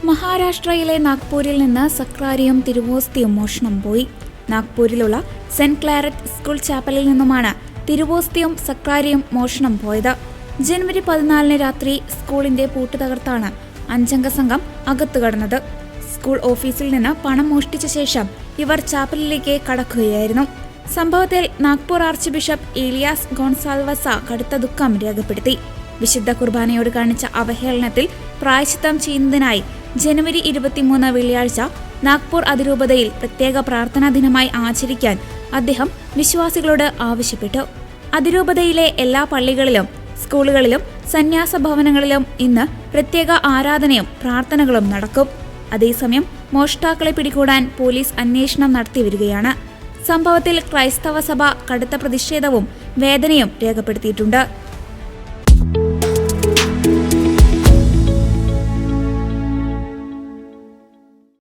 മഹാരാഷ്ട്രയിലെ നാഗ്പൂരിൽ നിന്ന് സക്രാരിയും തിരുവോസ്തിയും മോഷണം പോയി. നാഗ്പൂരിലുള്ള സെന്റ് ക്ലാരറ്റ് സ്കൂൾ ചാപ്പലിൽ നിന്നുമാണ് തിരുവോസ്തിയും സക്രാരിയും മോഷണം പോയത്. ജനുവരി 14 രാത്രി സ്കൂളിന്റെ പൂട്ട് തകർത്താണ് 5-അംഗ സംഘം അകത്തു കടന്നത്. സ്കൂൾ ഓഫീസിൽ നിന്ന് പണം മോഷ്ടിച്ച ശേഷം ഇവർ ചാപ്പലിലേക്ക് കടക്കുകയായിരുന്നു. സംഭവത്തിൽ നാഗ്പൂർ ആർച്ച് ബിഷപ്പ് ഇലിയാസ് ഗോൺസാൽവസ കടുത്ത ദുഃഖം രേഖപ്പെടുത്തി. വിശുദ്ധ കുർബാനയോട് കാണിച്ച അവഹേളനത്തിൽ പ്രായശ്ചിത്തം ചെയ്യുന്നതിനായി ജനുവരി 23 വെള്ളിയാഴ്ച നാഗ്പൂർ അതിരൂപതയിൽ പ്രത്യേക പ്രാർത്ഥനാ ദിനമായി ആചരിക്കാൻ അദ്ദേഹം വിശ്വാസികളോട് ആവശ്യപ്പെട്ടു. അതിരൂപതയിലെ എല്ലാ പള്ളികളിലും സ്കൂളുകളിലും സന്യാസ ഭവനങ്ങളിലും ഇന്ന് പ്രത്യേക ആരാധനയും പ്രാർത്ഥനകളും നടക്കും. അതേസമയം മോഷ്ടാക്കളെ പിടികൂടാൻ പോലീസ് അന്വേഷണം നടത്തിവരികയാണ്. സംഭവത്തിൽ ക്രൈസ്തവ സഭ കടുത്ത പ്രതിഷേധവും വേദനയും രേഖപ്പെടുത്തിയിട്ടുണ്ട്.